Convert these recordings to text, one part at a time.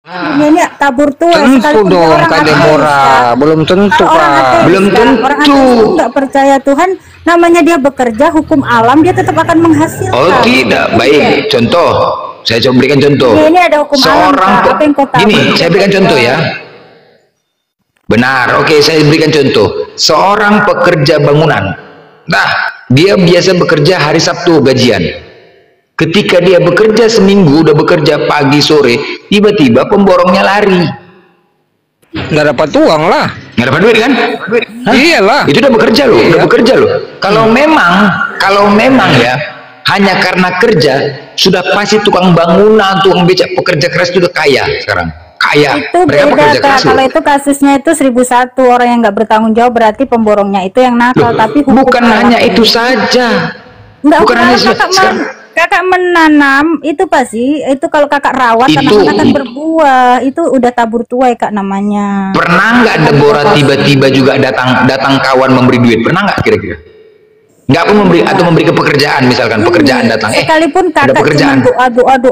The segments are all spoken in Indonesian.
Dunia ini tabur tua. Tentu Sekalipun dong orang Kak ateis, Deborah, Kak. belum tentu Orang Kak. ateis, Belum Kak. Orang tentu. ateis itu nggak percaya Tuhan, namanya dia bekerja hukum alam, dia tetap akan Oh menghasilkan. tidak, Itu baik. dia. Contoh, saya coba berikan contoh. Dunia ini ada hukum alam, Seorang Kak. Apa yang kau tahu? gini, saya berikan contoh ya. Benar, oke, saya berikan contoh. Seorang pekerja bangunan. Nah, dia biasa bekerja hari Sabtu gajian. Ketika dia bekerja seminggu, udah bekerja pagi sore, tiba-tiba pemborongnya lari. Nggak dapat uang lah. Nggak dapat duit kan? Hah? Iyalah. Itu udah bekerja loh, udah bekerja loh. Kalau memang ya hanya karena kerja, sudah pasti tukang bangunan, tukang becak, pekerja keras itu udah kaya sekarang. Kaya. Itu Mereka beda, pekerja Kak. keras loh. Kalau itu kasusnya itu 1001 orang yang nggak bertanggung jawab, berarti pemborongnya itu yang nakal. Loh, Tapi hukum bukan alam hanya itu saja. Enggak, Bukan hanya sekarang. kakak menanam itu pasti itu kalau kakak rawat Itu. tanaman akan berbuah, itu udah tabur tuai Kak namanya. Pernah nggak Deborah tiba-tiba juga datang kawan memberi duit? Pernah nggak kira-kira? Nggak pun memberi atau memberi ke pekerjaan, misalkan pekerjaan datang. Sekalipun ada kakak pekerjaan. cuma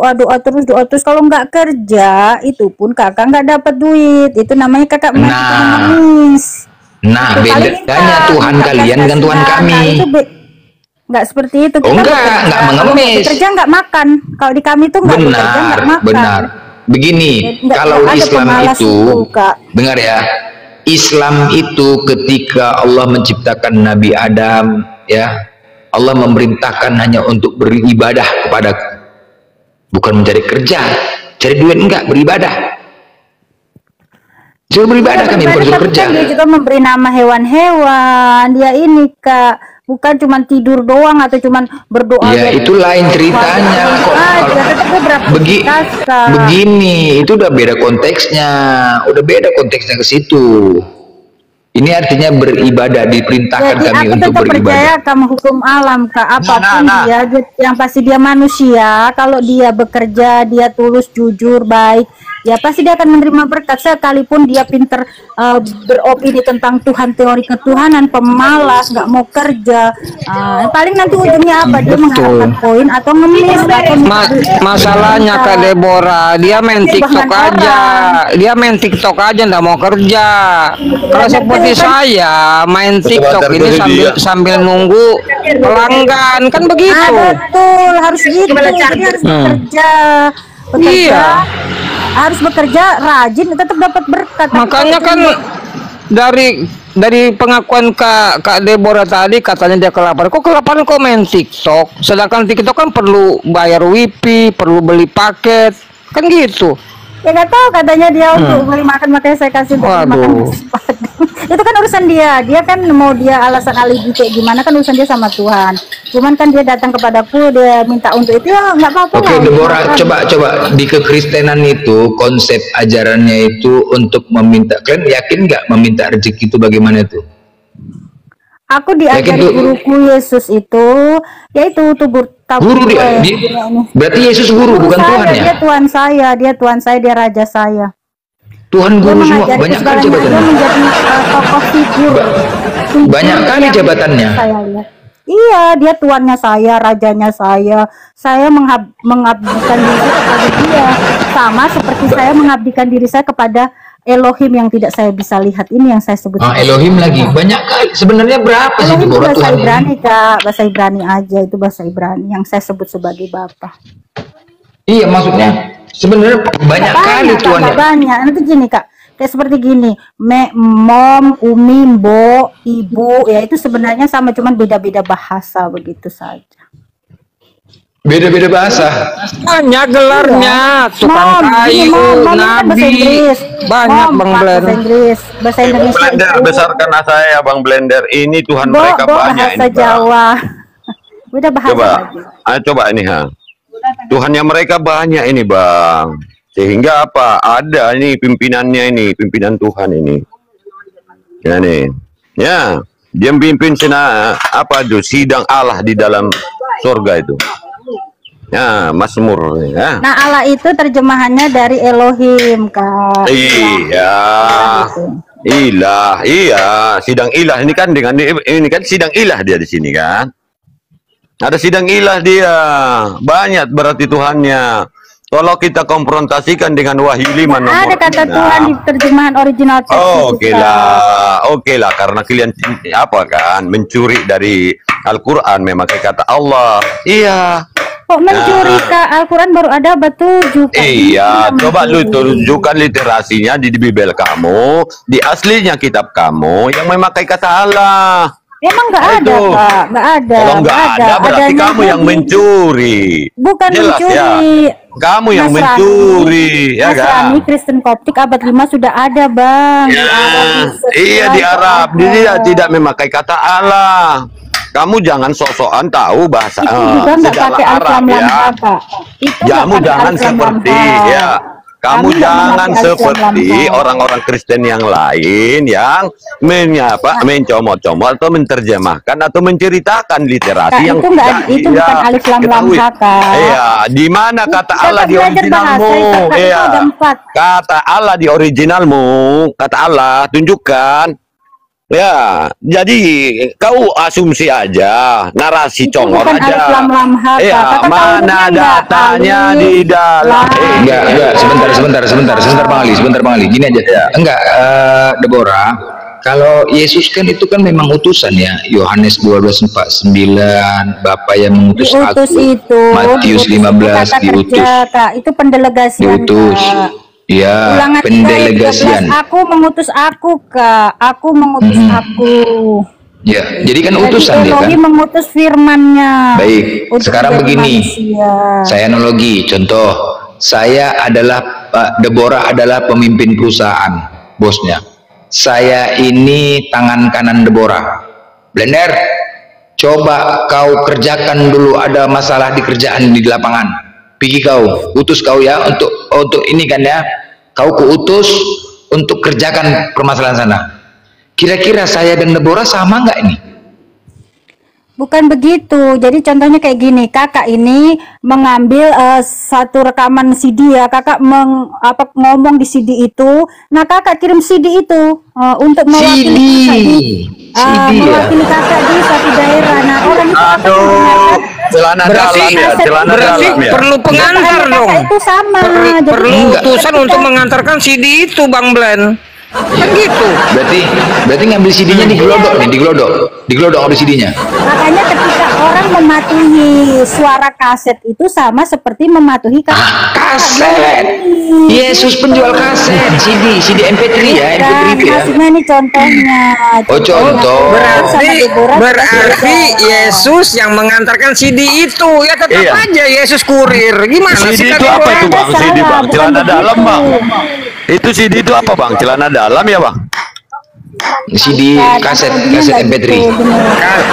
doa terus kalau nggak kerja itu pun kakak nggak dapat duit, itu namanya kakak menangis. Nah, Itu paling bedanya minta, Tuhan minta kalian dengan kasih Tuhan dana. kami. Itu nggak seperti itu. Oh, Kita enggak bekerja. Kalau nggak mengemis. bekerja nggak makan. Kalau di kami tuh nggak bekerja nggak makan. Benar. Begini, Nggak kalau ada Islam pemalas itu, Kak. dengar ya, Islam itu ketika Allah menciptakan Nabi Adam, ya, Allah memerintahkan hanya untuk beribadah kepadaku, bukan mencari kerja, cari duit enggak, beribadah. Suruh beribadah kami, bukan suruh kerja. Kan dia juga memberi nama hewan-hewan. Dia ini Kak, bukan cuma tidur doang atau cuma berdoa. Ya itu lain ceritanya kok. Begini, itu udah beda konteksnya, ke situ. Ini artinya beribadah, diperintahkan jadi kami aku untuk tetap beribadah. percaya kamu hukum alam Kak, apapun dia, yang pasti dia manusia. Kalau dia bekerja, dia tulus, jujur, baik, ya pasti dia akan menerima berkat. Sekalipun dia pinter beropini tentang Tuhan, teori ketuhanan, pemalas, nggak mau kerja, paling nanti ujungnya apa? Dia mengharapkan koin atau ngemis atau Masalahnya Kak Deborah, dia main TikTok aja. Dia main TikTok aja, nggak mau kerja. Kalau seperti saya main TikTok ini sambil nunggu pelanggan, kan begitu. Betul, harus gitu. Jadi harus bekerja, harus bekerja rajin, tetap dapat berkat. Makanya kan dari pengakuan Kak Deborah tadi katanya dia kelaparan. Kok kelaparan kok main TikTok? Sedangkan TikTok kan perlu bayar WiFi, perlu beli paket, kan gitu. Ya nggak tahu, katanya dia untuk beli makan, makanya saya kasih untuk makan. Itu kan urusan dia kan mau dia alasan alibi kayak gimana, kan urusan dia sama Tuhan. Cuman kan dia datang kepadaku, dia minta untuk itu, ya nggak apa-apa. Oke, Deborah, coba di kekristenan itu konsep ajarannya itu untuk meminta. Kalian yakin nggak meminta rezeki itu bagaimana itu? Aku diajari guruku Yesus itu, yaitu guru dia. Berarti Yesus guru, bukan Tuhan ya? Dia Tuhan saya, dia raja saya. Tuhan guru semua, banyak kali jabatannya. Dia menjadi tokoh figur. Banyak kali jabatannya. Saya lihat. Iya, dia tuannya saya, rajanya saya. Saya mengabdikan diri kepada dia, sama seperti saya mengabdikan diri saya kepada Elohim yang tidak saya bisa lihat. Ini yang saya sebut. Elohim lagi. Banyak kali. Sebenarnya berapa sih itu bahasa Ibrani, Kak? Bahasa Ibrani aja, itu bahasa Ibrani yang saya sebut sebagai Bapa. Iya, maksudnya sebenarnya banyak kali Tuhan. Banyak. Nanti gini Kak, kayak seperti gini, mom, umi, mbo, ibu, ya itu sebenarnya sama, cuman beda-beda bahasa begitu saja. Beda-beda bahasa. Banyak gelarnya, tukang kayu, nabi, banyak Bang Blender. Bahasa Indonesia. Blender besarkan saya Bang Blender. Ini Tuhan mereka banyak bahasa ini. Jawa. Udah bahasa Coba, aja. Ini Tuhannya mereka banyak ini Bang. Sehingga apa? Ada ini pimpinannya ini, pimpinan Tuhan ini. Ya nih. Ya, dia pimpin sidang Allah di dalam surga itu. Ya, Mazmur ya. Nah, Allah itu terjemahannya dari Elohim, Kak. Iya. Ilah, iya, sidang ilah ini kan ini kan sidang ilah dia di sini kan. Ada sidang ilah dia. Banyak berarti Tuhannya. Kalau kita konfrontasikan dengan Wahyu 5 nomor ada kata 6. Tuhan di terjemahan original teks Oke lah, karena kalian apa kan mencuri dari Al-Quran memakai kata Allah. Iya. Kok mencuri ke Al-Quran baru ada betul kan? Iya, coba lu tunjukkan literasinya di Bibel kamu, di aslinya kitab kamu yang memakai kata Allah. Emang nggak ada, Pak? Nggak ada. Kalau nggak ada, berarti Adanya kamu yang mencuri. Bukan Jelas mencuri. ya. Kamu yang mencuri, ya kan? Nasrani, Kristen Koptik abad 5 sudah ada, Bang. Ya, iya di Arab, dia tidak memakai kata Allah. Kamu jangan sok-sokan tahu bahasa Itu juga nggak sejarah pakai Arab ya. Pak. Itu Kamu nggak pakai jangan Al-Quran seperti Lampa. ya. Kamu Kami nggak jangan memakai Al-Quran seperti Lampa. orang-orang Kristen yang lain yang mencomot-comot atau menerjemahkan atau menceritakan literasi Kak, yang itu nggak, itu bukan Alif Lam Lam ketahui. Kak. Iya, di mana kata Kakak Allah di belajar originalmu? bahasa, Kakak itu Iya. ada 4. Kata Allah di originalmu, kata Allah tunjukkan. Ya, jadi kau asumsi aja, narasi Itu congor bukan aja. Alif Lam Lam Ha, Kak. Iya, Kakak tahu mana nggak? datanya Alif, di dalam? Lam. Enggak, sebentar Bang Ali. Gini aja. Enggak, Deborah, kalau Yesus kan itu kan memang utusan ya. Yohanes 12:49, Bapa yang mengutus Diutus aku. itu. Matius 15 kata diutus. kerja, Kak. Itu pendelegasian, Diutus. Kak. Ya, Ulangan 3 ayat 13, pendelegasian. aku mengutus aku, Kak. Aku mengutus aku. Ya, jadi kan Jadi utusan dia kan. Elohim mengutus firman-Nya. Baik, untuk sekarang menjadi begini. manusia. Saya analogi, contoh. Saya adalah Deborah adalah pemimpin perusahaan, bosnya. Saya ini tangan kanan Deborah. Blender, coba kau kerjakan dulu, ada masalah di kerjaan di lapangan. Pergi kau, utus kau ya untuk ini kan ya. Kau kuutus untuk kerjakan permasalahan sana. Kira-kira saya dan Deborah sama nggak ini? Bukan begitu. Jadi contohnya kayak gini, kakak ini mengambil satu rekaman CD ya, kakak ngomong di CD itu. Nah kakak kirim CD itu untuk mewakili kakak di, mewakili kakak di suatu daerah. Nah orang itu akan mendengarkan. Celana dalam ya, celana berarti dalam ya. perlu pengantar dong. Kakak itu sama. Jadi Perlu ketika- utusan untuk mengantarkan CD itu, Bang Blen. Kan gitu. Berarti ngambil CD-nya digelodok ambil CD-nya. Makanya ketika orang mematuhi suara kaset itu sama seperti mematuhi Kaset. Yesus penjual kaset, CD MP3 ya, MP3 itu ya. Maksudnya ini contohnya. Oh, contoh. Berarti Yesus yang mengantarkan CD itu. Ya tetap Iya. aja Yesus kurir. Gimana CD sih itu apa itu bang? Anda CD salah, bang, bukan celana begitu. dalam bang. Itu CD itu apa bang? Celana dalam ya bang? CD kaset MP3.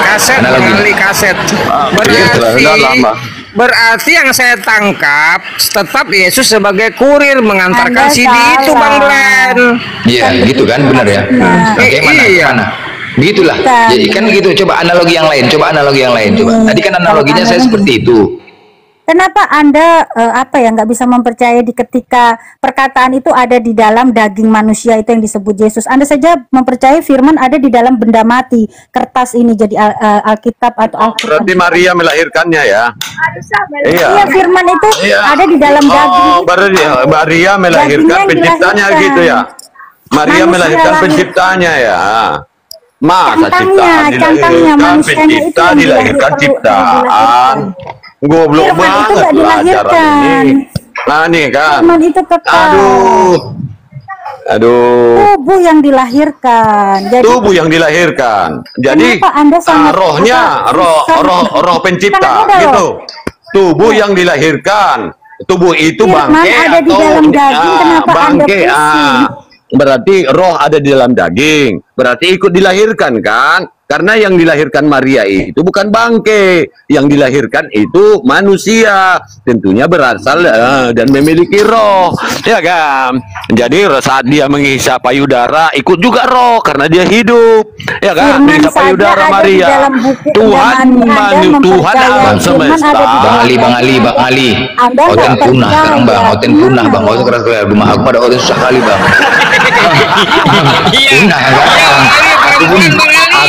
Kaset Analogi. kali kaset. Celana dalam bang. Berarti yang saya tangkap tetap Yesus sebagai kurir mengantarkan Anda CD itu Bang salah. Glenn. Iya, gitu kan, benar ya. Oke, Iya. mana? Begitulah. Jadi kan gitu. Coba analogi yang lain. Coba. Tadi kan analoginya saya seperti itu. Kenapa Anda nggak bisa mempercayai ketika perkataan itu ada di dalam daging manusia itu yang disebut Yesus? Anda saja mempercayai firman ada di dalam benda mati, kertas ini jadi Alkitab atau Al-Quran. Berarti Maria melahirkannya ya? Iya. Iya, firman itu Iya. ada di dalam daging. Oh, berarti Maria melahirkan Dagingnya penciptanya dilahirkan. gitu ya? Maria Manusia melahirkan lahir. penciptanya ya? Masa Cangkangnya, ciptaan cangkangnya, dilahirkan, manusianya itu pencipta yang dilahirkan dilahirkan. ciptaan. Goblok Firman itu banget nggak pelajaran dilahirkan. ini. Nah nih kan. Firman itu kekal. Aduh. Tubuh yang dilahirkan. Jadi Tubuh yang dilahirkan. Jadi Kenapa Anda sangat- rohnya, roh pencipta Sangat mudah, gitu. Tubuh yang dilahirkan. Tubuh itu Firman bangke ada di atau dalam daging, kenapa Anda bangke? pusing? Berarti roh ada di dalam daging. Berarti ikut dilahirkan kan? Karena yang dilahirkan Maria itu bukan bangke, yang dilahirkan itu manusia, tentunya berasal dan memiliki roh, ya kan? Jadi saat dia menghisap payudara, ikut juga roh karena dia hidup, ya kan? Firman Menghisap saja payudara ada di Maria. dalam buku Tuhan, Anda Tuhan mempercayai alam firman semesta. ada di dalam Bang Ali. Anda Oten nggak punah percaya. sekarang bang, Oten punah bang, Oten keras rumah aku pada Oten susah kali bang. Punah kan?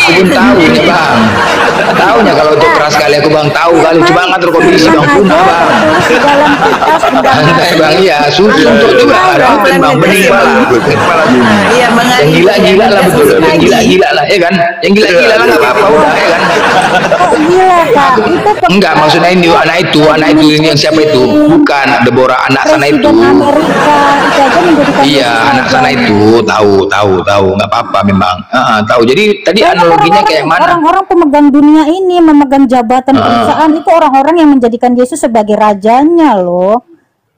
aku pun tahunya bang. Tahunya kalau untuk keras kali aku bang tahu kali. Cuma ngatur kondisi bang punah bang. Dalam kitab Santai bang ya susah untuk juga ada bang bening bang. Iya, Yang gila-gila lah betul. Yang gila-gila lah ya kan. Yang gila-gila lah nggak apa-apa udah ya kan. gila kak, itu Enggak maksudnya ini anak itu ini yang siapa itu bukan Deborah anak sana itu. Presiden Amerika itu aja menjadikan Iya Yesus anak sana rajanya. itu tahu nggak apa-apa memang. Tahu jadi tadi Karena analoginya kayak mana? orang-orang pemegang dunia ini memegang jabatan perusahaan itu orang-orang yang menjadikan Yesus sebagai rajanya loh.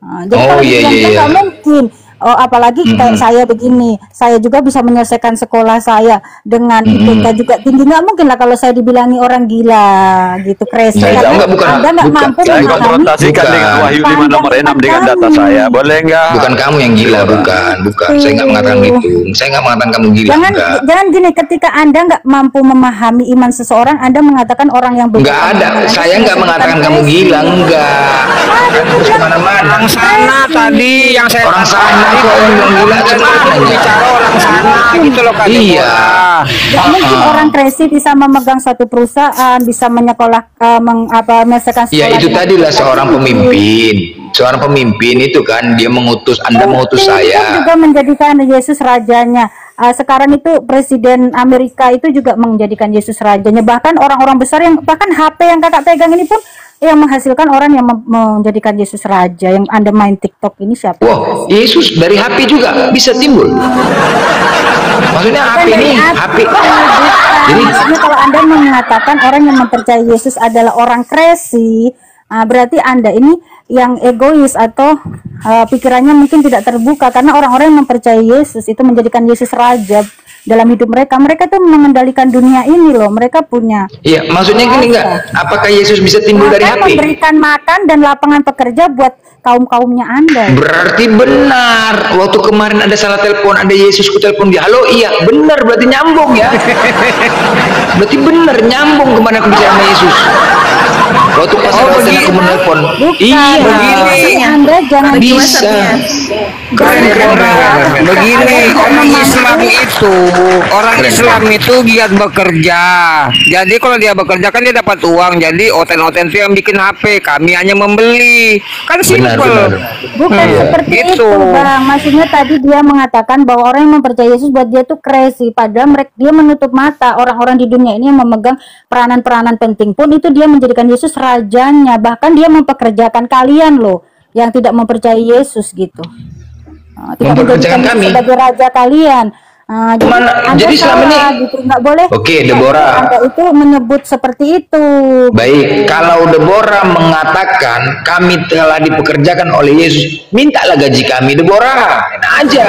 Jadi Oh, kalau iya, dibilang iya, nggak iya. mungkin. Oh, apalagi kayak saya begini, saya juga bisa menyelesaikan sekolah saya dengan IPK juga tinggi. Nggak mungkin lah kalau saya dibilangi orang gila gitu, crazy. Nah, Karena enggak, bukan. Anda nggak mampu Saya memahami. konfrontasikan Bukan. dengan Wahyu 5 nomor 6 dengan data Kami. saya. Boleh enggak? Bukan kamu yang gila, bukan. Saya nggak mengatakan gitu. Saya nggak mengatakan kamu gila. Jangan gini, ketika Anda nggak mampu memahami iman seseorang, Anda mengatakan orang yang Nggak ada. Saya nggak mengatakan kamu gila, enggak. Terus kemana-mana. Orang sana tadi yang saya Orang tangkap sana tadi kok yang bilang gila Cuma sebenarnya. bicara orang sana gitu loh Kak Iya. Deborah. Nggak mungkin orang crazy bisa memegang suatu perusahaan, bisa menyekolah, menyelesaikan sekolah. Ya itu dengan tadilah tinggi. seorang pemimpin. Seorang pemimpin itu kan dia mengutus Anda mengutus Putin kan saya. juga menjadikan Yesus rajanya. Sekarang itu Presiden Amerika itu juga menjadikan Yesus rajanya. Bahkan orang-orang besar yang bahkan HP yang kakak pegang ini pun yang menghasilkan orang yang menjadikan Yesus raja. Yang Anda main TikTok ini siapa? Wah, Yesus dari HP juga bisa timbul. Maksudnya HP Bukan ini dari HP. Bukan. Jadi Maksudnya kalau Anda mengatakan orang yang mempercayai Yesus adalah orang crazy, berarti Anda ini yang egois atau pikirannya mungkin tidak terbuka, karena orang-orang yang mempercayai Yesus itu menjadikan Yesus raja dalam hidup mereka. Mereka tuh mengendalikan dunia ini loh. Mereka punya iya, maksudnya gini enggak? Apakah Yesus bisa timbul dari bahkan HP? memberikan makan dan lapangan pekerja buat kaum-kaumnya Anda. Berarti benar. Waktu kemarin ada salah telepon, ada Yesus ku telepon dia. Halo, iya, benar berarti nyambung ya. Berarti benar nyambung kemana aku bicara sama Yesus. Waktu pas ada waktu aku menelpon. Iya, Begini. Anda jangan bisa. Keren. Begini orang Islam itu giat bekerja. Jadi kalau dia bekerja kan dia dapat uang. Jadi oten-oten itu yang bikin HP, kami hanya membeli. Kan Benar, simpel. benar. Bukan seperti gitu. itu, Bang. Maksudnya tadi dia mengatakan bahwa orang yang mempercayai Yesus buat dia tuh crazy. Padahal mereka dia menutup mata orang-orang di dunia ini yang memegang peranan-peranan penting pun itu dia menjadikan Yesus rajanya. Bahkan dia mempekerjakan kalian loh yang tidak mempercayai Yesus gitu. Tidak Mempekerjakan menjadikan Yesus kami. sebagai raja kalian. Jadi selama ini gitu. Nggak boleh. Oke, Deborah. Anda itu menyebut seperti itu. Baik, kalau Deborah mengatakan kami telah dipekerjakan oleh Yesus, mintalah gaji kami, Deborah. Enak aja.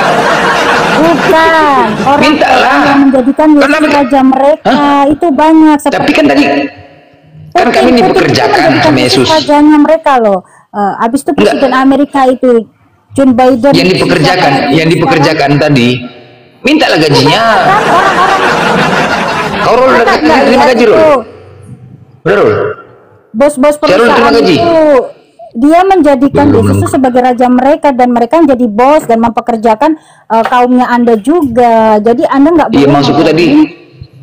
Bukan orang Mintalah. yang menjadikan Yesus Kenapa? raja mereka itu banyak. Tapi kan tadi kan kami Putin dipekerjakan itu sama Yesus. rajanya mereka loh. Habis itu Presiden Amerika itu John Biden Yang dipekerjakan tadi, mintalah gajinya. kan orang-orang Kau Rul udah terima gaji Rul? Udah Rul? bos-bos Syarul terima perusahaan gaji? itu dia menjadikan Yesus itu sebagai raja mereka dan mereka menjadi bos dan mempekerjakan kaumnya Anda juga. Jadi Anda nggak Iya, boleh maksudku tadi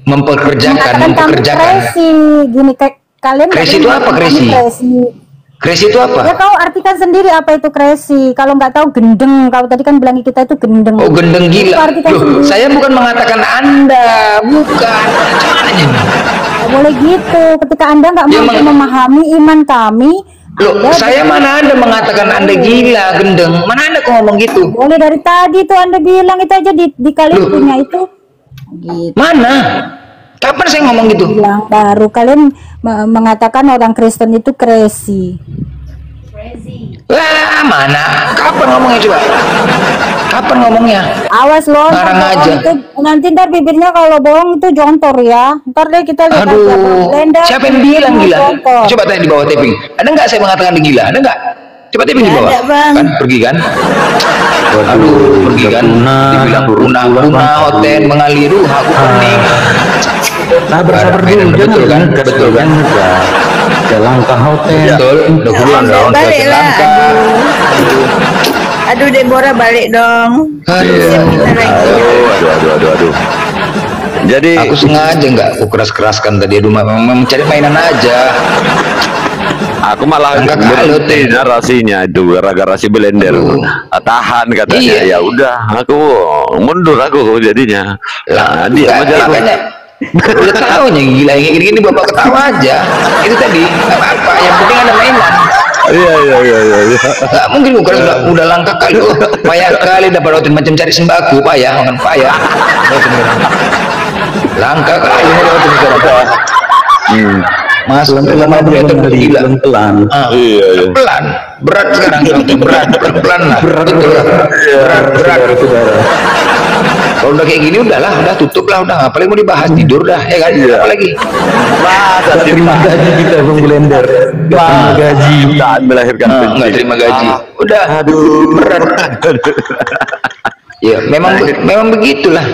mengatakan kamu crazy gini kayak kalian nggak Crazy boleh itu apa, mengatakan crazy? crazy. Crazy itu Ya apa? kau artikan sendiri apa itu crazy. Kalau nggak tahu gendeng, kau tadi kan bilang kita itu gendeng. Oh, gendeng Itu gila. artikan Loh, sendiri. saya bukan mengatakan Anda, bukan. Gimana ini? Nggak boleh gitu. Ketika Anda nggak Ya, mampu memahami iman kami, Loh, Anda saya mana ada mengatakan Anda gila, gendeng. Mana ada kok ngomong gitu? boleh dari tadi tuh Anda bilang itu aja di kalian Loh. punya itu. Gitu. Mana? Kapan saya ngomong gitu? Bilang baru kalian mengatakan orang Kristen itu crazy. Lah, mana? Kapan ngomongnya coba? Kapan ngomongnya? Awas loh, ntar Ngarang bohong aja. itu, nanti ntar bibirnya kalau bohong itu jontor ya. Ntar deh kita lihat aja. Aduh, Lenda, siapa yang bilang bibirnya gila? jontor. Coba tanya di bawah taping. Ada nggak saya mengatakan dia gila? Ada nggak? Coba taping di bawah. ada, Bang. Kan pergi kan? Aduh, pergi kan? Dibilang punah, hotel mengalir, aku pening. Sabar dulu, Betul kan? Betul kan? Langkah hotel. Betul. Udah pulang dong. Udah Balik lah. selangkah. Aduh Deborah balik dong. Aduh. Bentar lagi. Aduh. Jadi Aku sengaja nggak aku keras-keraskan tadi rumah, memang mencari mainan aja. aku malah Angkat kalut, berhenti narasinya itu gara-gara si blender. Tahan katanya. Iya. Ya udah, aku mundur aku jadinya. Nah, dia Nggak, aja aku. makanya udah tahu nih gila yang gini-gini bapak ketawa aja. Itu tadi nggak apa-apa, yang penting ada mainan. Iya. Nggak mungkin bukan udah langka kali, payah kali dapat rutin macam cari sembako, payah kan payah. Langka kali ini rutin sekarang. Mas, lama gila. pelan. Iya. Pelan, berat sekarang berat, pelan lah. Berat. Kalau udah kayak gini udahlah, udah tutup lah, udah ngapain mau dibahas, tidur dah, ya kan? Apalagi Masa Terima gaji kita Bang Blender. Terima gaji. Saat melahirkan nggak terima gaji, udah. Aduh. Berat. Ya memang begitulah.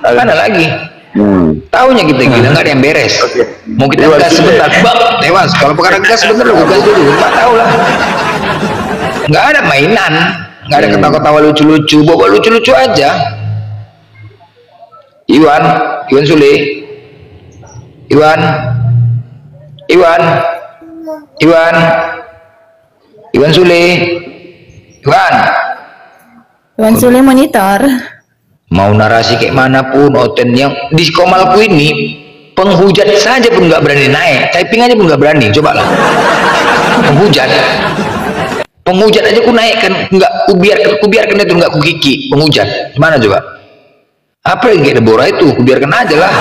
Mana lagi? Taunya kita gila, nggak ada yang beres. Mau kita gas sebentar, bang, tewas. Kalau perkara gas sebentar, lu gas dulu, nggak tahu lah. Nggak ada mainan, nggak ada ketawa-ketawa lucu-lucu, bawa lucu-lucu aja. Iwan Sule, Iwan Sule, Iwan Sule monitor. mau narasi kayak manapun, Oten yang di komalku ini penghujat saja pun nggak berani naik, typing aja pun nggak berani, coba lah. Penghujat aja ku naik kan, nggak kubiarkan itu, nggak ku kiki penghujat, gimana coba? Apa yang kayak Deborah itu, kubiarkan aja lah.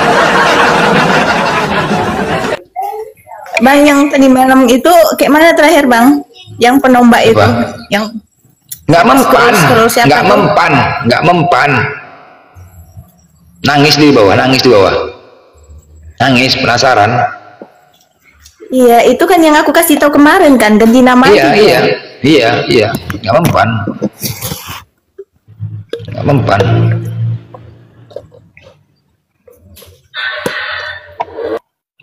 Bang, yang tadi malam itu kayak mana terakhir Bang? Yang penombak itu, Apa? yang Nggak mempan, Scroll siapa nggak tuh? mempan. Nangis di bawah, nangis penasaran. iya itu kan yang aku kasih tahu kemarin kan, ganti nama aja dia. Iya, nggak mempan.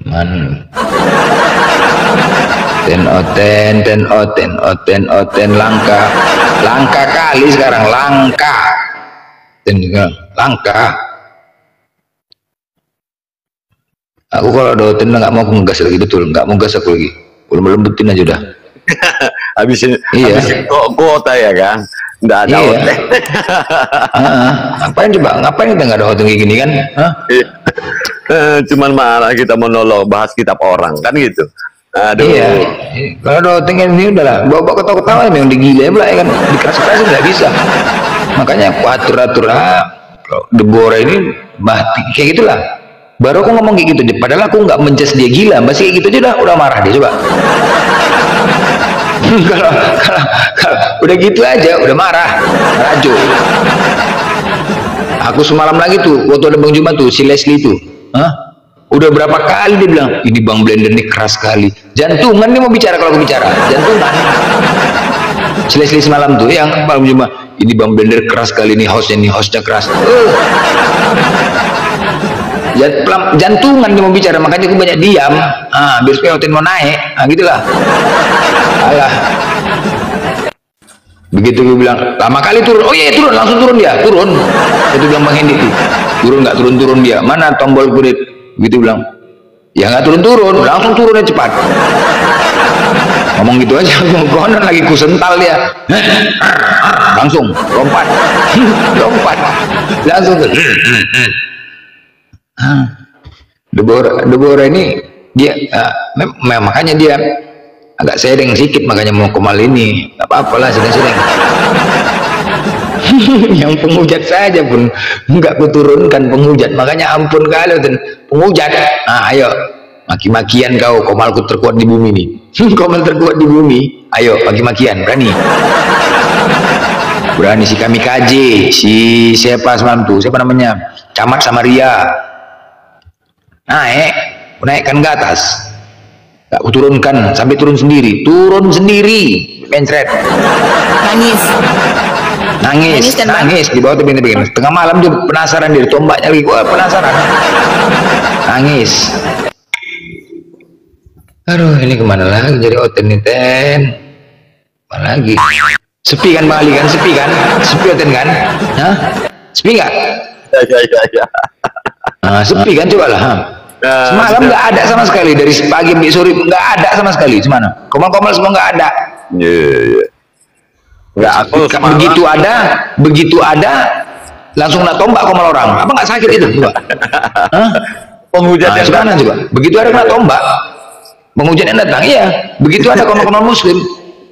Man. Oten langka kali sekarang, langka. Aku kalau ada Oten nggak mau aku ngegas lagi, betul, nggak mau gas aku lagi, belum lembutin aja udah. Habisin kuota ya kan, nggak ada Iya. hotel. Ngapain kita nggak ada Oten kayak gini kan? Hah? Cuman malah kita monolog bahas kitab orang kan gitu. Aduh. Iya. Kalau ada Oten kayak gini udahlah, bawa ketawa-ketawa memang digila pula ya kan, dikeras-kerasin nggak bisa. Makanya aku atur Deborah ini mati kayak gitulah. Baru aku ngomong kayak gitu, padahal aku nggak menjudge dia gila, masih kayak gitu aja udah marah dia, coba. kalau udah gitu aja udah marah, rajo. Aku semalam lagi tuh waktu ada Bang Juma tuh si Leslie tuh, udah berapa kali dia bilang ini Bang Blender ini keras sekali, jantungan dia mau bicara, kalau aku bicara jantungan. Si Leslie semalam tuh yang Bang Juma, ini Bang Blender keras sekali, ini hostnya keras. Jantungan dia mau bicara, makanya aku banyak diam, biar supaya Oten mau naik, gitulah. Alah, begitu gue bilang lama kali turun, oh iya turun, langsung turun dia, turun. Itu bilang Bang Hendi tuh, turun nggak turun dia, mana tombol kulit, gitu bilang, ya nggak turun, langsung turunnya cepat. Ngomong gitu aja, konon lagi kusental dia, langsung lompat, langsung tuh. Deborah ini dia makanya dia agak sering sedikit, makanya mau kemal ini nggak apa-apa lah, sering-sering. Yang penghujat saja pun nggak kuturunkan penghujat, makanya ampun kali dan penghujat. Ayo maki-makian kau, komalku terkuat di bumi nih. Komal terkuat di bumi, ayo maki-makian, berani si Kamikaze, si siapa semalam tuh, siapa namanya, Camat Samaria. Naikkan ke atas, gak kuturunkan, sampai turun sendiri, mencret, nangis di bawah tebing-tebing. Tengah malam dia penasaran, dia tombaknya lagi, gua penasaran, nangis. Aduh, ini kemana lagi jadi Oten nih, Ten? Mana lagi? Sepi kan Bali kan, sepi Oten kan? Sepi nggak? Ya. Nah, sepi kan, coba lah. Semalam nggak ada sama sekali, dari pagi sampai sore nggak ada sama sekali. Gimana? Komal-komal semua nggak ada. Iya. Nggak, aku begitu ada, langsung nak tombak komal orang. Apa nggak sakit itu? Coba. Penghujan yang Gimana coba? Begitu ada kena tombak, penghujan yang datang, iya. Begitu ada komal-komal muslim,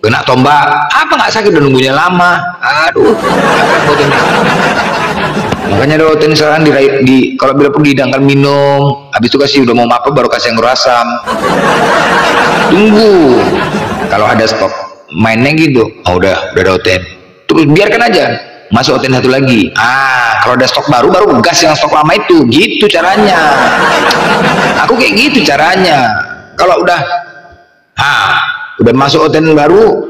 kena tombak. Apa nggak sakit? Udah nunggunya lama. Aduh. Makanya doain sekarang kalau bila pergi dihidangkan minum, habis itu kasih udah mau apa baru kasih yang ngerasam. Tunggu. Kalau ada stok mainnya gitu, udah doain. Terus biarkan aja. Masuk oten satu lagi. Kalau ada stok baru gas yang stok lama itu. Gitu caranya. Aku kayak gitu caranya. Kalau udah masuk oten baru,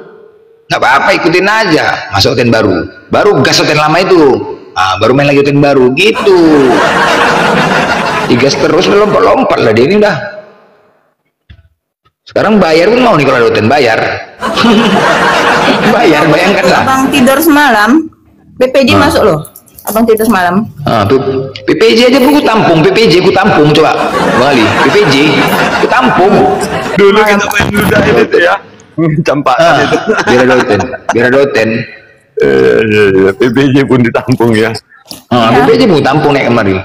nggak apa-apa, ikutin aja. Masuk oten baru gas oten lama itu. Baru main lagi oten baru gitu. Digas terus, lompat-lompat lah dia ini udah. Sekarang bayar pun mau nih kalau ada oten bayar. Bayangkan lah. Abang tidur semalam, PPJ masuk loh. Abang tidur semalam. PPJ aja aku tampung, coba Bang Ali. PPJ aku tampung. Dulu kita main luda itu ya. Campak itu. Biar ada oten. PPJ pun ditampung ya. PPJ pun tampung naik kemari.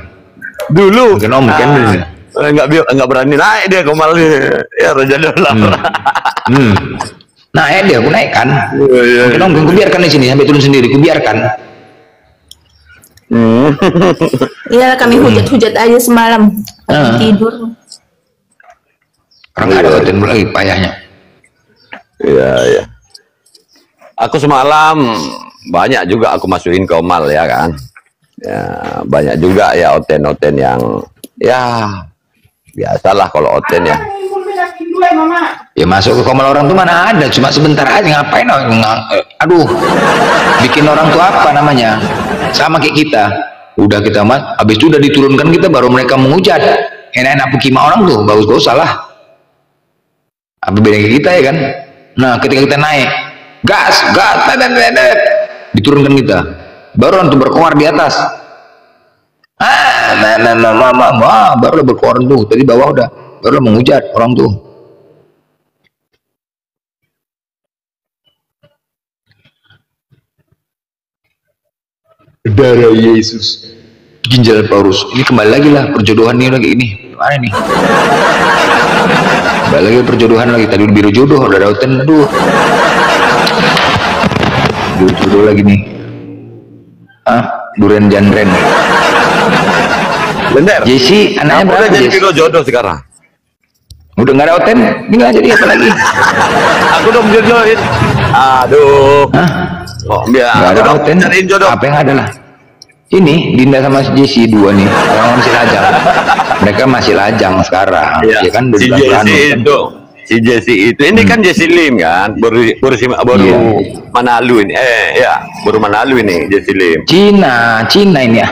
Dulu kan nggak berani naik dia Komal ya, Raja Dolar. Naik dia, aku naikkan. Mungkin aku biarkan di sini sampai turun sendiri, aku biarkan. Iya, kami hujat-hujat aja semalam. Tidur. Orang nggak ada hotel lagi payahnya. Iya. Aku semalam banyak juga aku masukin Komal ya kan. Ya, banyak juga ya oten-oten yang ya biasalah kalau oten ya. Ya masuk ke Komal orang tuh mana ada, cuma sebentar aja, ngapain? Aduh, bikin orang tuh apa namanya? Sama kayak kita. Udah kita habis itu udah diturunkan kita baru mereka menghujat. Enak-enak pekima orang tuh, bagus-bagus salah. Apa beda kayak kita ya kan? Nah, ketika kita naik, gas, diturunkan kita. Baru orang tuh berkoar di atas. Baru berkoar tuh, tadi bawah udah, baru menghujat orang tuh. Darah Yesus, ginjal Paulus. Ini kembali lagi lah perjodohan nih lagi ini. Mana nih? Kembali lagi perjodohan lagi. Tadi biru jodoh, udah dautan, aduh. Biru jodoh lagi nih. Duren Jandren. Bener. Jesse, anaknya berapa? Udah jadi biru jodoh sekarang. Udah nggak ada oten, ini nggak jadi apa lagi? Aku udah menjodohin. Aduh. Biar nggak ada oten. Cariin jodoh. Apa yang ada lah? Ini Dinda sama si Jesse dua nih, orang masih lajang. Mereka masih lajang sekarang, ya kan? Si Jesse itu, si Jesse itu, ini kan Jesse Lim kan, baru Manalu ini, baru Manalu ini Jesse Lim. Cina ini ya?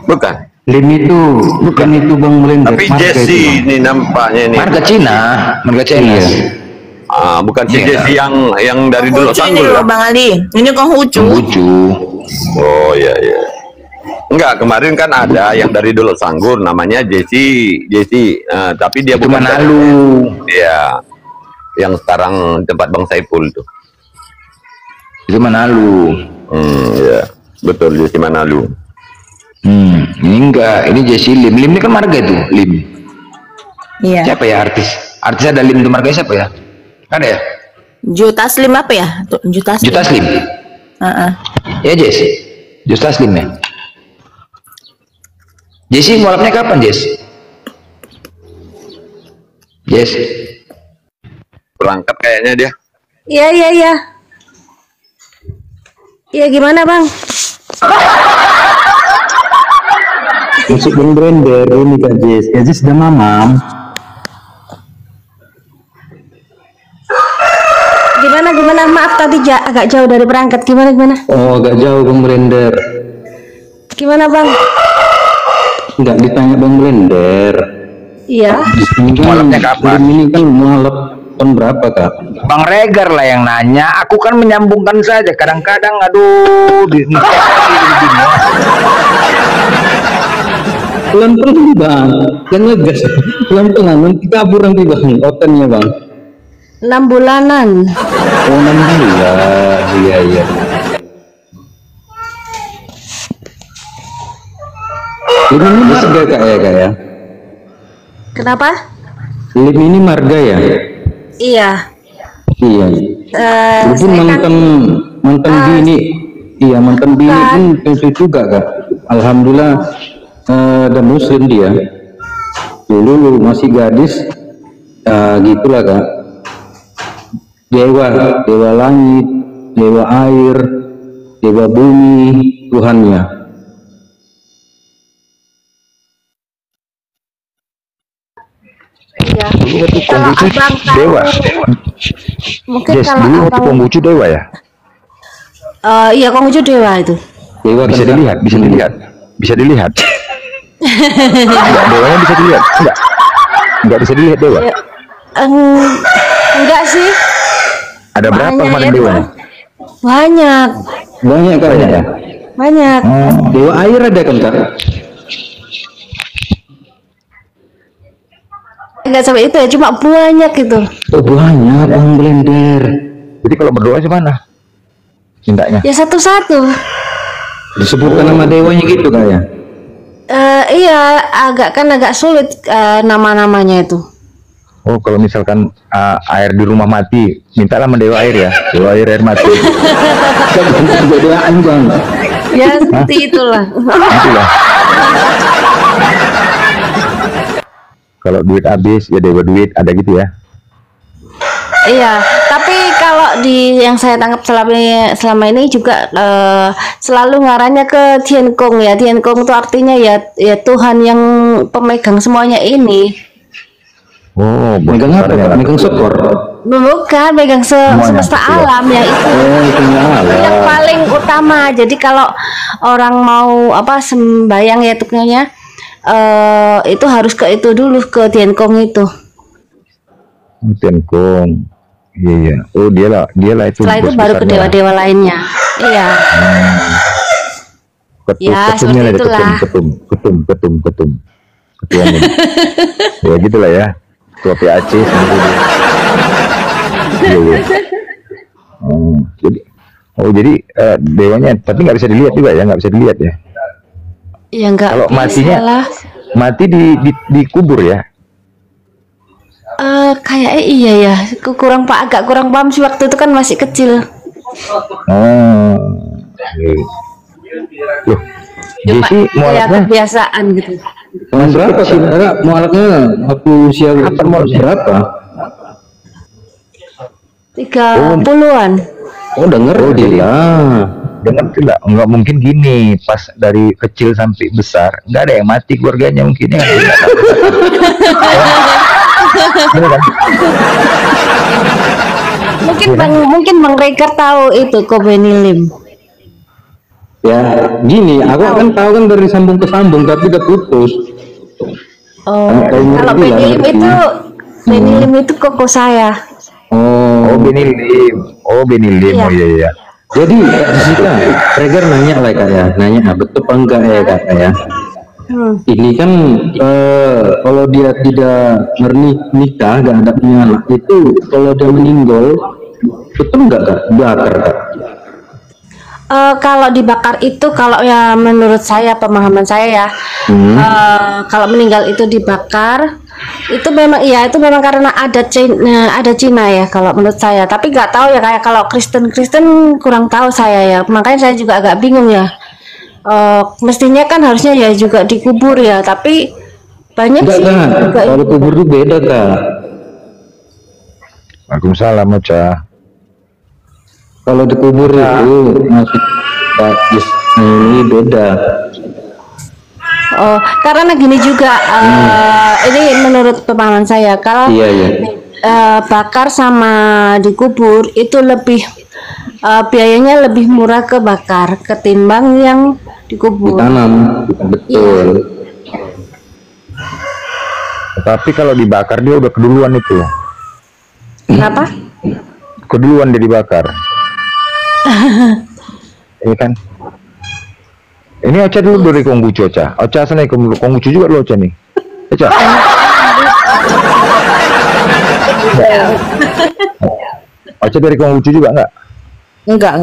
Bukan. Lim itu bukan itu Bang Melender. Tapi Jesse ini nampaknya ini. Marga Cina. Bukan si Jesse yang dari dulu Sanggul ya? Bang Ali, ini Konghucu. Oh iya. Enggak, kemarin kan ada yang dari dulu Sanggur namanya Jesse, tapi dia itu bukan Manalu. Iya. Yang sekarang tempat Bang Saiful tuh. Itu Manalu. Iya. Betul, Jesse Manalu. Ini enggak, ini Jesse Lim. Lim ini kan marga itu, Lim. Iya. Siapa ya artis? Artis ada Lim itu marganya siapa ya? Ada ya? Jutaslim apa ya? Jutaslim. Ya Jess. Jutaslim ya. Jesse mualafnya kapan Jess? Berangkat kayaknya dia. Iya. Iya gimana Bang? Masuk Bang Brender ini Kak Jess udah mamam. Gimana? Maaf tadi agak jauh dari berangkat. Gimana? Oh agak jauh Bang Brender. Gimana Bang? Enggak ditanya Bang Blender. Iya. Mualafnya kapan? Ini kan mualaf tahun berapa Kak? Bang Regar lah yang nanya. Aku kan menyambungkan saja. Kadang-kadang aduh. pelan-pelan bang, jangan ngegas, pelan-pelan nanti kabur nanti bang, otennya bang. 6 bulanan. Oh 6 bulan, iya. Ini marga kak ya? Kenapa? Lim ini marga ya? Iya. Iya. Itu mantan bini, iya mantan bini pun tentu juga kak. Alhamdulillah dan muslim dia. Dulu masih gadis, gitulah kak. Dewa langit, dewa air, dewa bumi, Tuhannya. Iya. Kalau abang dewa. Mungkin Yes, kalau dulu waktu abang Konghucu dewa ya? iya Konghucu dewa itu. Dewa Bisa kan, dilihat. Enggak, dewanya bisa dilihat. Enggak bisa dilihat dewa. Ya, enggak sih. Ada berapa Banyak kemarin ya, dewanya? Banyak. banyak kak ya. Banyak. Dewa air ada kan kak? Enggak sampai itu ya, cuma banyak gitu. Oh banyak bang blender. Jadi kalau berdoa gimana? Mintanya. Ya satu-satu. Disebutkan nama dewanya gitu kak ya? Iya, agak sulit nama-namanya itu. Oh, kalau misalkan air di rumah mati, mintalah sama dewa air ya. Dewa air mati. Doaan bang. Ya seperti itulah. Itulah. Kalau duit habis ya dewa duit, ada gitu ya. Iya, tapi kalau di yang saya tangkap selama ini juga selalu ngarahnya ke Tiankong ya. Tiankong itu artinya ya Tuhan yang pemegang semuanya ini. Oh, Megang apa kak? Megang skor. Bukan megang semesta alam ya itu. Yang paling utama. Jadi kalau orang mau sembayang ya tuknya itu harus ke itu dulu, ke Tiankong itu. Tiankong. Iya. Oh, dia lah itu. Setelah itu baru ke dewa-dewa lainnya. Iya. Ketumnya ada ketum. Ketua umum. Ya gitulah ya. Ketua PAC sendiri. Iya. Jadi dewanya tapi nggak bisa dilihat juga ya, nggak bisa dilihat ya. Ya enggak. Kalau mati dikubur ya. Kayak iya ya, agak kurang paham sih, waktu itu kan masih kecil. Oh, loh, Jesse mualafnya kebiasaan gitu. Tahun berapa sih kak? Mualafnya waktu usia berapa? 30-an. Oh denger dia. Dengar tidak? Nggak mungkin gini, pas dari kecil sampai besar nggak ada yang mati keluarganya mungkin ya. Mungkin Bang Reker tahu itu Kobenilim. Ya gini, aku kan tahu kan dari sambung ke sambung tapi udah putus. Oh, kalau Benilim itu koko saya. Oh Benilim. Oh iya. Jadi Jessica, Reger nanya lah kak ya, betul apa enggak ya kak ya? Ini kan kalau dia tidak nikah, nggak ada punya anak itu, kalau dia meninggal, betul nggak kak? Bakar kak? Kalau dibakar itu, kalau ya menurut saya, pemahaman saya ya, kalau meninggal itu dibakar, itu memang karena ada Cina ya kalau menurut saya. Tapi nggak tahu ya, kayak kalau Kristen kurang tahu saya ya, makanya saya juga agak bingung ya. Mestinya kan harusnya ya juga dikubur ya, tapi banyak enggak, sih kak. Kalau kubur itu beda kak. Waalaikumsalam Ocha. Kalau dikubur itu masih ini beda. Oh, karena gini juga, ini menurut pemahaman saya, kalau bakar sama dikubur itu lebih biayanya lebih murah ke bakar ketimbang yang dikubur. Ditanam, betul. Tapi kalau dibakar dia udah keduluan itu. Kenapa? Keduluan dia dibakar. Iya kan? Ini Ocha dulu dari Konghucu Ocha. Ocha sana Konghucu juga lo Ocha nih. Ocha. Ocha dari Konghucu juga enggak? Enggak.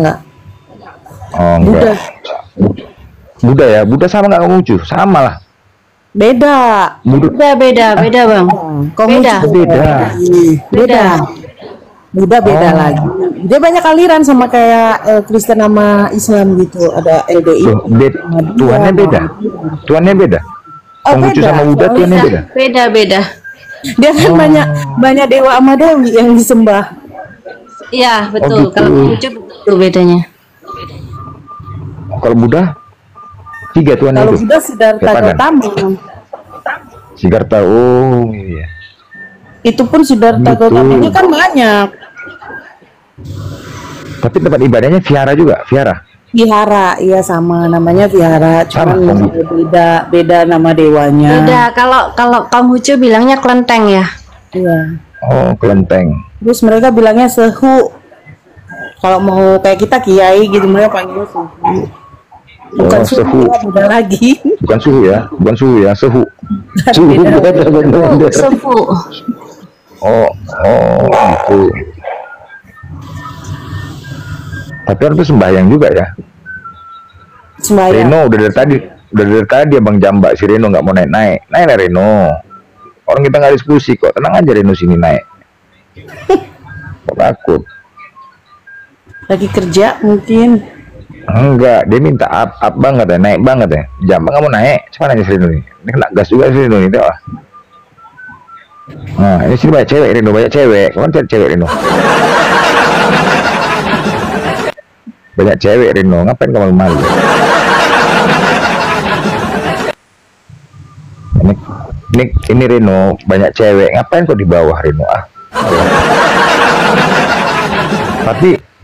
Oh enggak. Buddha ya, Buddha sama nggak Konghucu? Sama lah. Beda. Beda bang. Konghucu beda. Buddha beda lagi. Dia banyak aliran sama kayak Kristen sama Islam gitu. Ada LDI. Tuhannya beda. Tuhannya beda. Konghucu sama Buddha Tuhannya beda. Beda. Dia kan banyak dewa sama dewi yang disembah. Iya gitu. betul. Kalau Konghucu betul bedanya. Kalau Buddha 3 Tuhan Kalau itu. Buddha Siddhartha Gautama. Siddhartha, oh iya. Itu pun Siddhartha Gautama ini kan banyak. Tapi tempat ibadahnya vihara juga, vihara. Vihara, iya sama namanya vihara, cuman beda nama dewanya. Beda. Kalau Konghucu bilangnya kelenteng ya. Iya. Oh, kelenteng. Terus mereka bilangnya sehu. Kalau mau kayak kita kiai gitu mereka panggil sehu. Bukan suhu, beda lagi. Bukan suhu ya, sehu. Suhu beda. Sefu. Oh, gitu. Tapi harus sembahyang juga ya. Sembahyang. Reno udah dari tadi Abang Jambak si Reno nggak mau naik lah Reno. Orang kita nggak diskusi kok, tenang aja Reno sini naik. Kok takut? Lagi kerja mungkin. Enggak, dia minta up banget ya, naik banget ya. Jambak nggak mau naik, coba nanya si Reno nih. Ini kena gas juga si Reno nih, tau? Nah, ini sini banyak cewek Reno, banyak cewek. Kamu cari cewek Reno. Banyak cewek Reno, ngapain kamu malu? Ini Reno, banyak cewek, ngapain kok di bawah Reno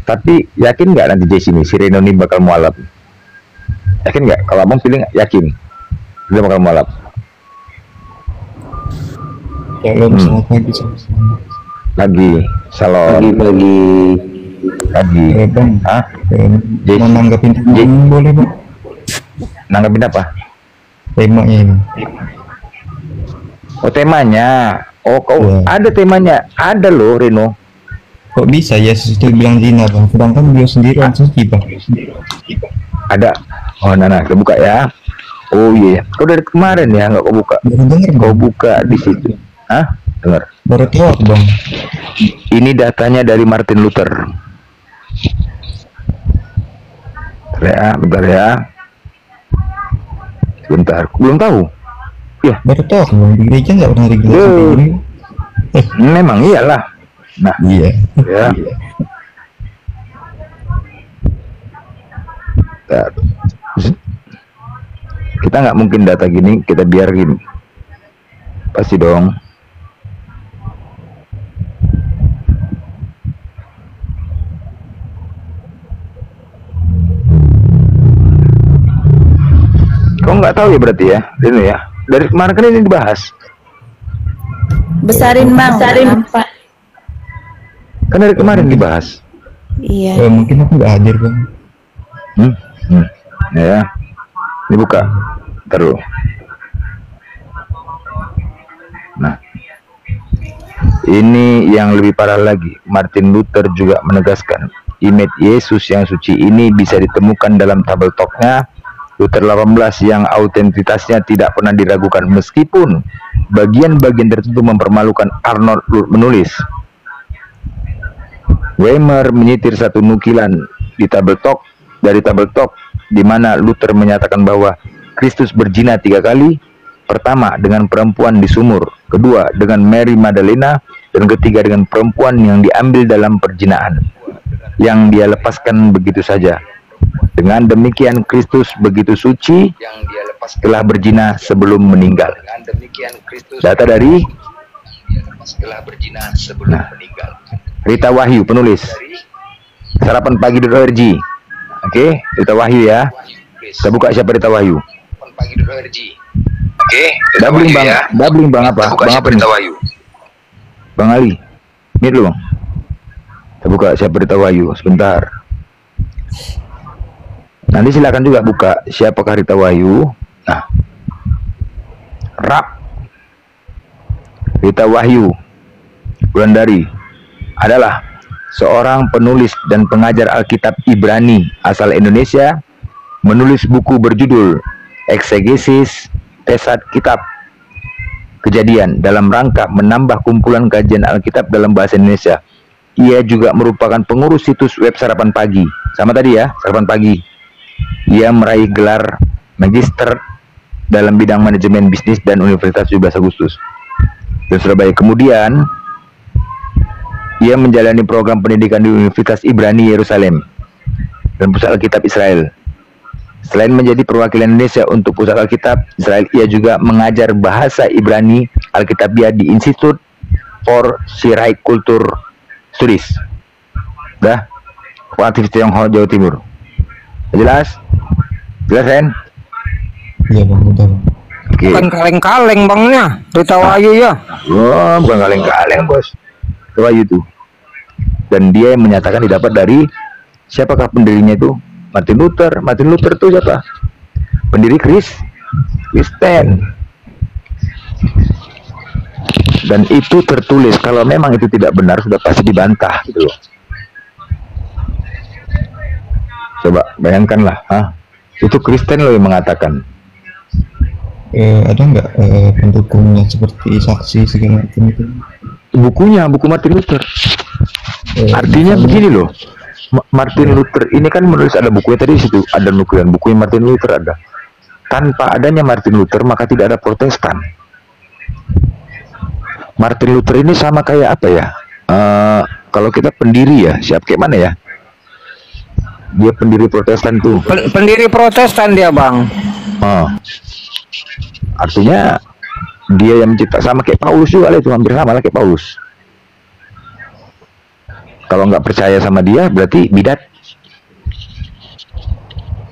Tapi yakin nggak nanti Jesse nih si Reno ini bakal mualaf? Yakin nggak? Kalau abang pilih yakin dia bakal mualaf. Kalau misalnya Lagi salon lagi. Bang, Hah? mau nanggapin boleh bang? Nanggapin apa? Temanya ini. Oh temanya. Oh kau ada temanya? Ada loh Reno. Kok bisa ya itu bilang zina bang? Sedangkan beliau sendiri orang suci bang. Ada. Oh Nana, kita buka ya. Oh iya. Kau dari kemarin ya nggak kau buka? Baru denger bang. Kau buka di situ. Hah? Dengar. Baru tahu bang. Ini datanya dari Martin Luther. Bentar ya. Bentar. Belum tahu. Ya. Baru tahu bang. Di gereja nggak pernah digelar. Memang iyalah. Nah, iya. Ya. Kita nggak mungkin data gini kita biarin. Pasti dong. Kau nggak tahu ya berarti ya, ini ya. Dari kemarin kan ini dibahas. Besarin bang. Kan dari kemarin dibahas. Iya. Mungkin aku nggak hadir bang. Ya, dibuka terus. Nah, ini yang lebih parah lagi. Martin Luther juga menegaskan image Yesus yang suci ini bisa ditemukan dalam tabel toknya Luther 18 yang autentitasnya tidak pernah diragukan meskipun bagian-bagian tertentu mempermalukan. Arnold menulis, Weimar menyitir satu nukilan di tabel tok di mana Luther menyatakan bahwa Kristus berzina 3 kali, pertama dengan perempuan di sumur, kedua dengan Mary Magdalena, dan ketiga dengan perempuan yang diambil dalam perzinaan yang dia lepaskan begitu saja. Dengan demikian Kristus begitu suci telah berzina sebelum meninggal. Data dari Rita Wahyu penulis Sarapan Pagi.org. Oke, Rita Wahyu ya. Kita buka siapa Rita Wahyu. Oke, Dabling bang, dabling bang apa? Bang apa Rita Wahyu? Bang Ali, ini dulu bang. Kita buka siapa Rita Wahyu sebentar. Nanti silakan juga buka siapakah Rita Wahyu. Nah, Rita Wahyu Wulandari adalah seorang penulis dan pengajar Alkitab Ibrani asal Indonesia, menulis buku berjudul Eksegesis Tesat Kitab Kejadian dalam rangka menambah kumpulan kajian Alkitab dalam bahasa Indonesia. Ia juga merupakan pengurus situs web Sarapan Pagi. Sama tadi ya, Sarapan Pagi. Ia meraih gelar magister dalam bidang manajemen bisnis dan Universitas 17 Agustus dan Surabaya. Kemudian ia menjalani program pendidikan di Universitas Ibrani Yerusalem dan Pusat Alkitab Israel. Selain menjadi perwakilan Indonesia untuk Pusat Alkitab Israel, ia juga mengajar bahasa Ibrani Alkitabiah di Institute for Shirai Culture Studies. Dah, aktif di Tionghoa, Jawa Timur. Jelas? Jelas, Ren? Iya bang, udah bang. Oke. Bukan kaleng-kaleng bangnya, Rita Wahyu ya. Oh, bukan kaleng-kaleng bos. Rita Wahyu itu. Dan dia yang menyatakan didapat dari siapakah pendirinya itu? Martin Luther. Martin Luther itu siapa? Pendiri Kristen. Dan itu tertulis. Kalau memang itu tidak benar, sudah pasti dibantah gitu loh. Coba bayangkanlah, itu Kristen loh yang mengatakan. Ada nggak pendukungnya seperti saksi segala macam itu? Bukunya, buku Martin Luther. Artinya begini loh, Martin Luther ini kan menulis, ada bukunya tadi di situ, ada nukilan bukunya Martin Luther ada. Tanpa adanya Martin Luther maka tidak ada Protestan. Martin Luther ini sama kayak apa ya? Kalau kita pendiri ya, siapa kayak mana ya? Dia pendiri Protestan tuh. Pendiri Protestan dia bang. Artinya dia yang mencipta, sama kayak Paulus juga lah, itu hampir sama lah kayak Paulus. Kalau nggak percaya sama dia berarti bidat.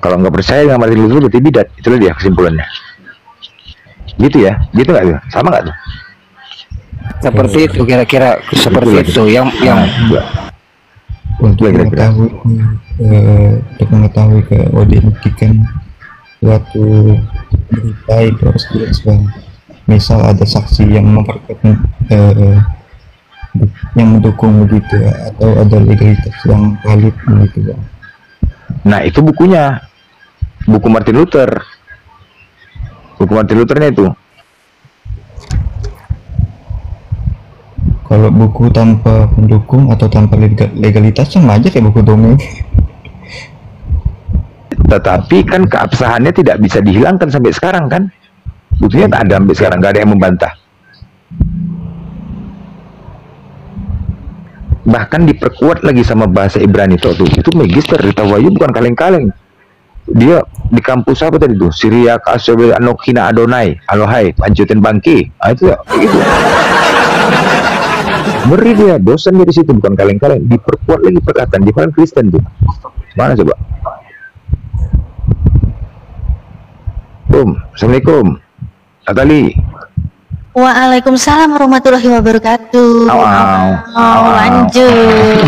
Kalau nggak percaya dengan Martin Luther berarti bidat. Itulah dia kesimpulannya. Gitu ya, gitu nggak tuh? Sama nggak tuh? Seperti itu kira-kira, seperti itu. Yang Untuk mengetahui keautentikan suatu berita itu harus jelas bang. Misal ada saksi yang memperkuat yang mendukung begitu ya, atau ada legalitas yang valid begitu bang. Nah itu bukunya, buku Martin Luther. Buku Martin Luthernya itu. Kalau buku tanpa pendukung atau tanpa legalitas sama aja kayak buku dongeng. Tetapi kan keabsahannya tidak bisa dihilangkan sampai sekarang kan. Buktinya tak ada sampai sekarang, nggak ada yang membantah. Bahkan diperkuat lagi sama bahasa Ibrani tuh. Itu magister Rita Wahyu bukan kaleng-kaleng. Dia di kampus apa tadi tuh? Syria Kasobe Anokina Adonai, Alohai, Pancutin Bangki. Itu ya, gitu. Ngeri dia, dosen dia di situ bukan kaleng-kaleng. Diperkuat lagi perkataan dia kan Kristen tuh. Mana coba? Assalamualaikum. Atali. Waalaikumsalam warahmatullahi wabarakatuh. Lanjut.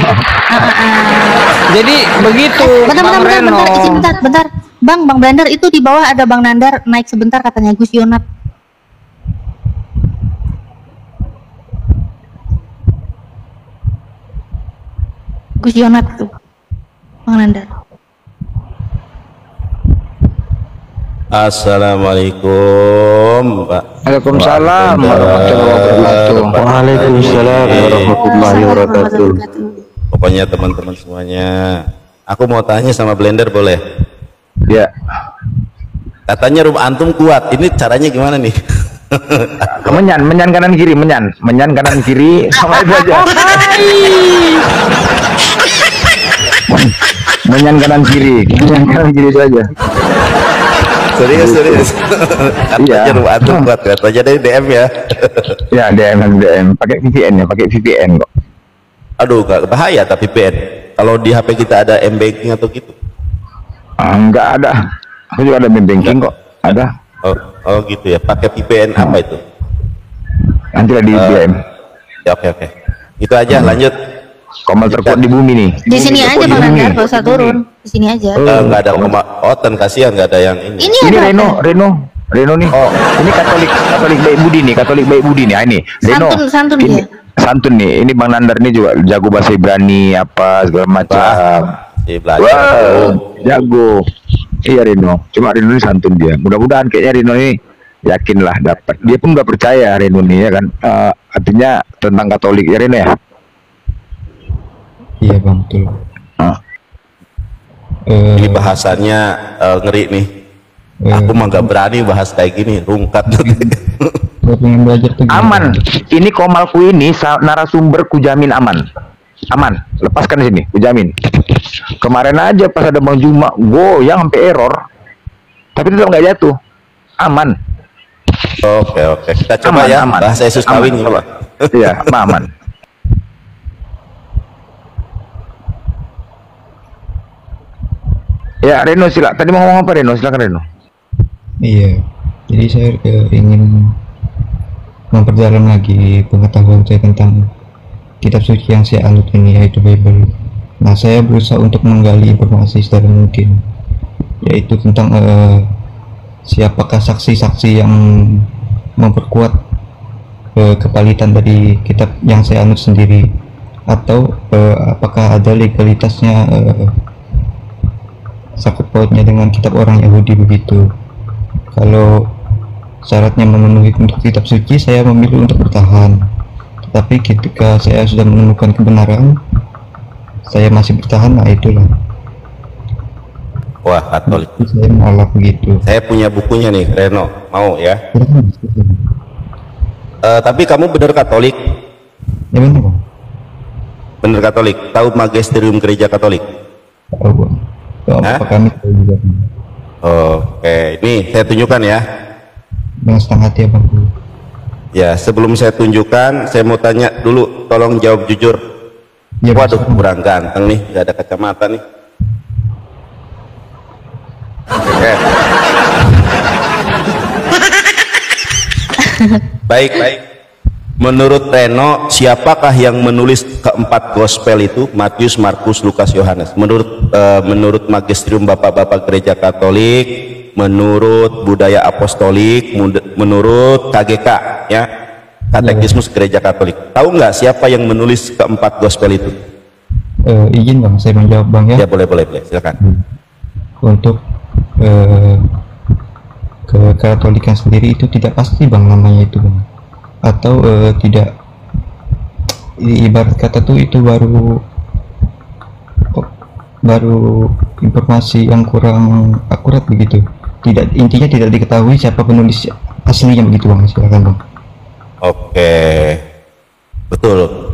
Jadi begitu. Bentar. Bang Blender itu di bawah ada Bang Nandar, naik sebentar katanya Gus Yonat. Gus Yonat tuh, Bang Nandar. Assalamualaikum Pak. Waalaikumsalam warahmatullahi wabarakatuh. Waalaikumsalam warahmatullahi wabarakatuh. Pokoknya teman-teman semuanya, aku mau tanya sama Blender boleh? Ya. Katanya rumah antum kuat. Ini caranya gimana nih? menyan kanan kiri, menyan kanan kiri sama itu aja. menyan kanan kiri itu aja. Serius. Katanya rumah antum kuat, katanya dari DM ya. Ya DM, pakai VPN kok. Aduh, gak bahaya tapi VPN. Kalau di HP kita ada M-banking atau gitu? Enggak ada. Aku juga ada M-banking kok. Ada. Oh gitu ya. Pakai VPN apa itu? Nanti lah di DM. Ya, oke. Itu aja, lanjut. Komal terkuat di bumi nih. Di sini aja Bang Nandar, gak usah turun. di sini aja. Nggak ada Oten, kasihan nggak ada yang ini. Ini Reno nih. Oh, ini Katolik Baik Budi nih, Katolik Baik Budi nih. Ini Reno. Santun ini, dia. Santun nih. Ini Bang Nandar nih juga jago bahasa Ibrani apa segala macam. Wow, jago. Iya Reno. Cuma Reno ini santun dia. Mudah-mudahan kayaknya Reno ini yakinlah dapat. Dia pun nggak percaya Reno nih ya kan. Artinya tentang Katolik ya Reno ya. Iya Bang, betul. Ini bahasanya ngeri nih. Aku mah gak berani bahas kayak gini, rungkat. Aman. Ini Komalku ini narasumber kujamin aman. Aman. Lepaskan di sini, kujamin. Kemarin aja pas ada Bang Juma, goyang sampai error. Tapi tetap nggak jatuh. Aman. Oke. Kita coba ya, aman. bahasa Yesus kawin coba. Iya, aman. Ya Reno silakan. Tadi mau ngomong apa Reno? Silakan Reno. Iya, jadi saya ingin memperdalam lagi pengetahuan saya tentang kitab suci yang saya anut ini, yaitu Bible. Nah, saya berusaha untuk menggali informasi sedalam mungkin, yaitu tentang siapakah saksi-saksi yang memperkuat kevalitan dari kitab yang saya anut sendiri, atau apakah ada legalitasnya sangkut pautnya dengan kitab orang Yahudi begitu. Kalau syaratnya memenuhi untuk kitab suci, saya memilih untuk bertahan. Tetapi ketika saya sudah menemukan kebenaran, saya masih bertahan. Nah itulah. Wah, Katolik. Saya menolak begitu. Saya punya bukunya nih, Reno. Mau ya? Tapi kamu benar Katolik? Ya benar Bang. Benar Katolik. Tahu magisterium gereja Katolik? Tahu Bang. Apa kami tahu juga. Oke, ini saya tunjukkan ya. Dengan setengah hati ya Bang. Ya, sebelum saya tunjukkan, saya mau tanya dulu, tolong jawab jujur. Ya, waduh, kurang ganteng nih, nggak ada kacamata nih. Oke. Baik. Menurut Reno, siapakah yang menulis keempat gospel itu? Matius, Markus, Lukas, Yohanes. Menurut magisterium Bapak-bapak Gereja Katolik, menurut budaya apostolik, menurut KGK ya, Katekismus Gereja Katolik. Tahu nggak siapa yang menulis keempat gospel itu? Izin Bang, saya menjawab Bang ya. Ya boleh, silakan. Untuk kekatolikan sendiri itu tidak pasti Bang namanya itu Bang, atau tidak, ibarat kata tuh itu baru informasi yang kurang akurat begitu. Intinya tidak diketahui siapa penulis aslinya begitu Bang. Silakan Bang. Oke, betul.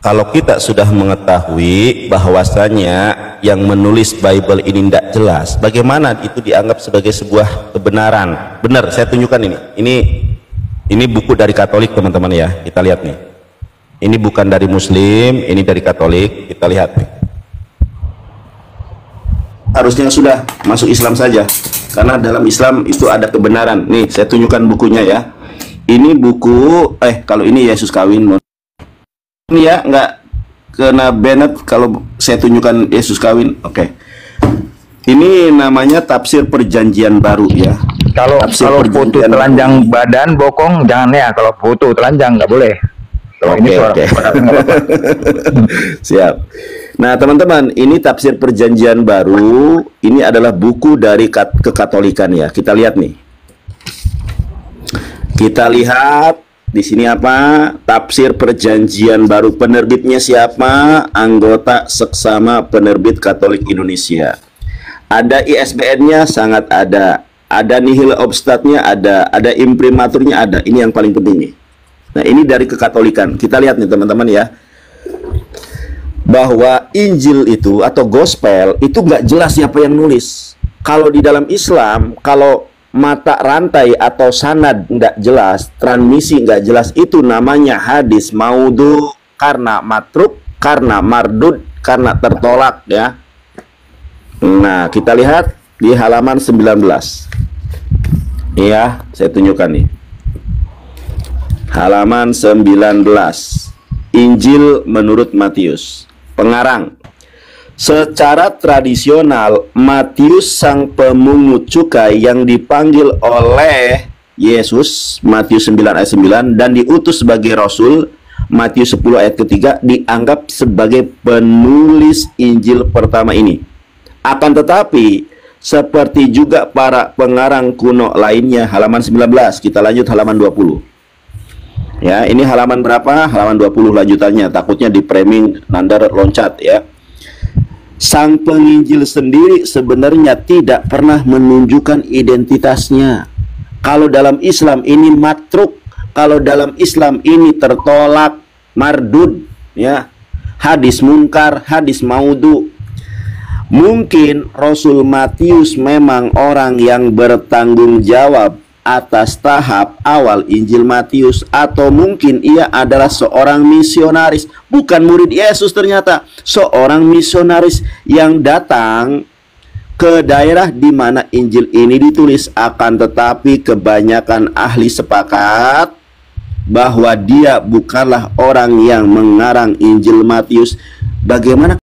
Kalau kita sudah mengetahui bahwasanya yang menulis Bible ini tidak jelas, bagaimana itu dianggap sebagai sebuah kebenaran? Benar, saya tunjukkan ini. Ini buku dari Katolik teman-teman ya, kita lihat nih. Ini bukan dari Muslim, ini dari Katolik. Kita lihat nih. Harusnya sudah masuk Islam saja, karena dalam Islam itu ada kebenaran. Nih, saya tunjukkan bukunya ya. Ini buku, kalau ini Yesus kawin. Ini ya, nggak kena banned kalau saya tunjukkan Yesus kawin. Oke. Ini namanya tafsir perjanjian baru ya. Kalau foto telanjang badan bokong jangan ya. Kalau foto telanjang nggak boleh. Oke. Siap. Nah teman-teman, ini tafsir perjanjian baru. Ini adalah buku dari kekatolikan ya. Kita lihat nih. Kita lihat di sini apa? Tafsir perjanjian baru. Penerbitnya siapa? Anggota Seksama Penerbit Katolik Indonesia. Ada ISBN-nya sangat ada. Ada nihil obstatnya ada imprimaturnya ada. Ini yang paling penting nih. Nah, ini dari kekatolikan. Kita lihat nih teman-teman ya. Bahwa Injil itu atau gospel itu nggak jelas siapa yang nulis. Kalau di dalam Islam, kalau mata rantai atau sanad nggak jelas, transmisi nggak jelas, itu namanya hadis maudhu, karena matruk, karena mardud, karena tertolak ya. Nah, kita lihat di halaman 19. Iya, saya tunjukkan nih. Halaman 19. Injil menurut Matius. Pengarang. Secara tradisional, Matius sang pemungut cukai yang dipanggil oleh Yesus, Matius 9 ayat 9, dan diutus sebagai Rasul, Matius 10 ayat ketiga, dianggap sebagai penulis Injil pertama ini. Akan tetapi, seperti juga para pengarang kuno lainnya, halaman 19, kita lanjut halaman 20. Ya, ini halaman berapa? Halaman 20 lanjutannya, takutnya di framing Nandar loncat ya. Sang penginjil sendiri sebenarnya tidak pernah menunjukkan identitasnya. Kalau dalam Islam ini matruk, kalau dalam Islam ini tertolak, mardud, ya, hadis munkar, hadis maudhu. Mungkin Rasul Matius memang orang yang bertanggung jawab atas tahap awal Injil Matius, atau mungkin ia adalah seorang misionaris, bukan murid Yesus ternyata, seorang misionaris yang datang ke daerah di mana Injil ini ditulis. Akan tetapi kebanyakan ahli sepakat bahwa dia bukanlah orang yang mengarang Injil Matius. Bagaimana